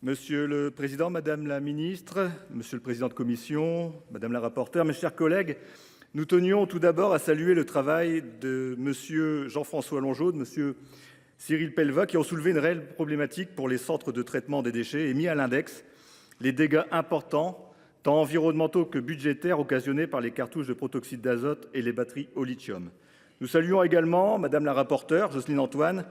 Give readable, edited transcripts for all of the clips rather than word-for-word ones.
Monsieur le Président, Madame la Ministre, Monsieur le Président de Commission, Madame la rapporteure, mes chers collègues, nous tenions tout d'abord à saluer le travail de Monsieur Jean-François Longeot, de Monsieur Cyril Pellevat, qui ont soulevé une réelle problématique pour les centres de traitement des déchets et mis à l'index les dégâts importants, tant environnementaux que budgétaires, occasionnés par les cartouches de protoxyde d'azote et les batteries au lithium. Nous saluons également Madame la rapporteure, Jocelyne Antoine,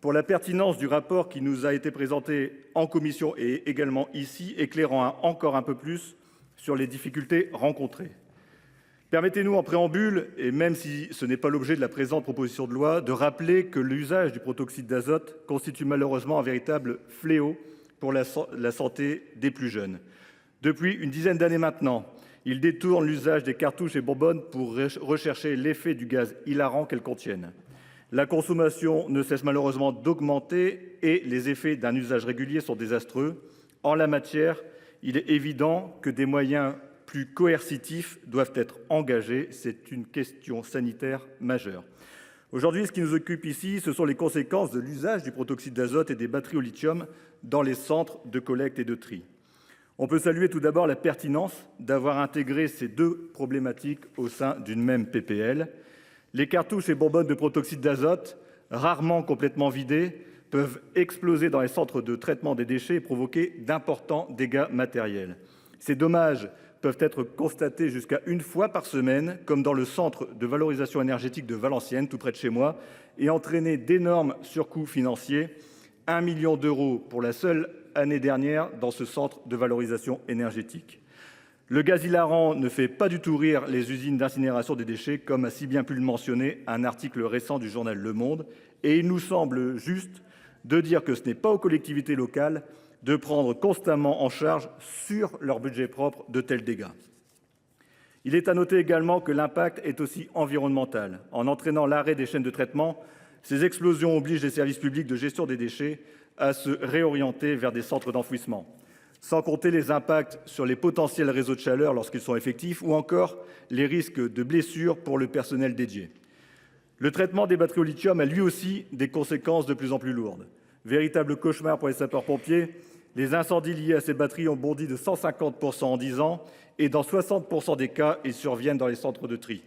pour la pertinence du rapport qui nous a été présenté en commission et également ici, éclairant encore un peu plus sur les difficultés rencontrées. Permettez-nous en préambule, et même si ce n'est pas l'objet de la présente proposition de loi, de rappeler que l'usage du protoxyde d'azote constitue malheureusement un véritable fléau pour la santé des plus jeunes. Depuis une dizaine d'années maintenant, il détourne l'usage des cartouches et bonbonnes pour rechercher l'effet du gaz hilarant qu'elles contiennent. La consommation ne cesse malheureusement d'augmenter et les effets d'un usage régulier sont désastreux. En la matière, il est évident que des moyens plus coercitifs doivent être engagés. C'est une question sanitaire majeure. Aujourd'hui, ce qui nous occupe ici, ce sont les conséquences de l'usage du protoxyde d'azote et des batteries au lithium dans les centres de collecte et de tri. On peut saluer tout d'abord la pertinence d'avoir intégré ces deux problématiques au sein d'une même PPL. Les cartouches et bonbonnes de protoxyde d'azote, rarement complètement vidées, peuvent exploser dans les centres de traitement des déchets et provoquer d'importants dégâts matériels. Ces dommages peuvent être constatés jusqu'à une fois par semaine, comme dans le centre de valorisation énergétique de Valenciennes, tout près de chez moi, et entraîner d'énormes surcoûts financiers, 1 million d'euros pour la seule année dernière dans ce centre de valorisation énergétique. Le gaz hilarant ne fait pas du tout rire les usines d'incinération des déchets, comme a si bien pu le mentionner un article récent du journal Le Monde, et il nous semble juste de dire que ce n'est pas aux collectivités locales de prendre constamment en charge sur leur budget propre de tels dégâts. Il est à noter également que l'impact est aussi environnemental. En entraînant l'arrêt des chaînes de traitement, ces explosions obligent les services publics de gestion des déchets à se réorienter vers des centres d'enfouissement. Sans compter les impacts sur les potentiels réseaux de chaleur lorsqu'ils sont effectifs ou encore les risques de blessures pour le personnel dédié. Le traitement des batteries au lithium a lui aussi des conséquences de plus en plus lourdes. Véritable cauchemar pour les sapeurs-pompiers, les incendies liés à ces batteries ont bondi de 150% en 10 ans et dans 60% des cas, ils surviennent dans les centres de tri.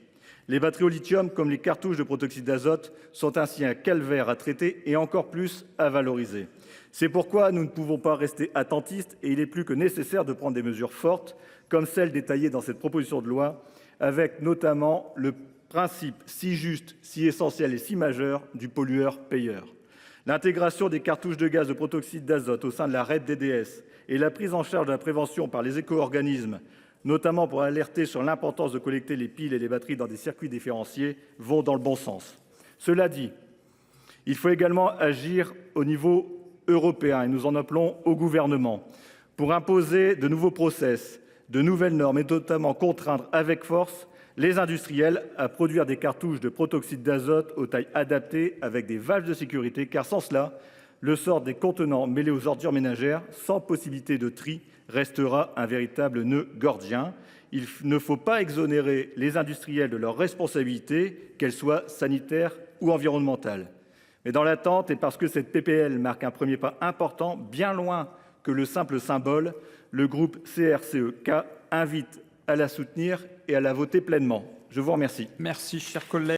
Les batteries au lithium, comme les cartouches de protoxyde d'azote, sont ainsi un calvaire à traiter et encore plus à valoriser. C'est pourquoi nous ne pouvons pas rester attentistes et il est plus que nécessaire de prendre des mesures fortes, comme celles détaillées dans cette proposition de loi, avec notamment le principe si juste, si essentiel et si majeur du pollueur-payeur. L'intégration des cartouches de gaz de protoxyde d'azote au sein de la REP DDS et la prise en charge de la prévention par les éco-organismes, notamment pour alerter sur l'importance de collecter les piles et les batteries dans des circuits différenciés, vont dans le bon sens. Cela dit, il faut également agir au niveau européen et nous en appelons au gouvernement pour imposer de nouveaux process, de nouvelles normes et notamment contraindre avec force les industriels à produire des cartouches de protoxyde d'azote aux tailles adaptées avec des valves de sécurité car sans cela, le sort des contenants mêlés aux ordures ménagères sans possibilité de tri restera un véritable nœud gordien. Il ne faut pas exonérer les industriels de leurs responsabilités, qu'elles soient sanitaires ou environnementales. Mais dans l'attente, et parce que cette PPL marque un premier pas important, bien loin que le simple symbole, le groupe CRCE-K invite à la soutenir et à la voter pleinement. Je vous remercie. Merci, cher collègue.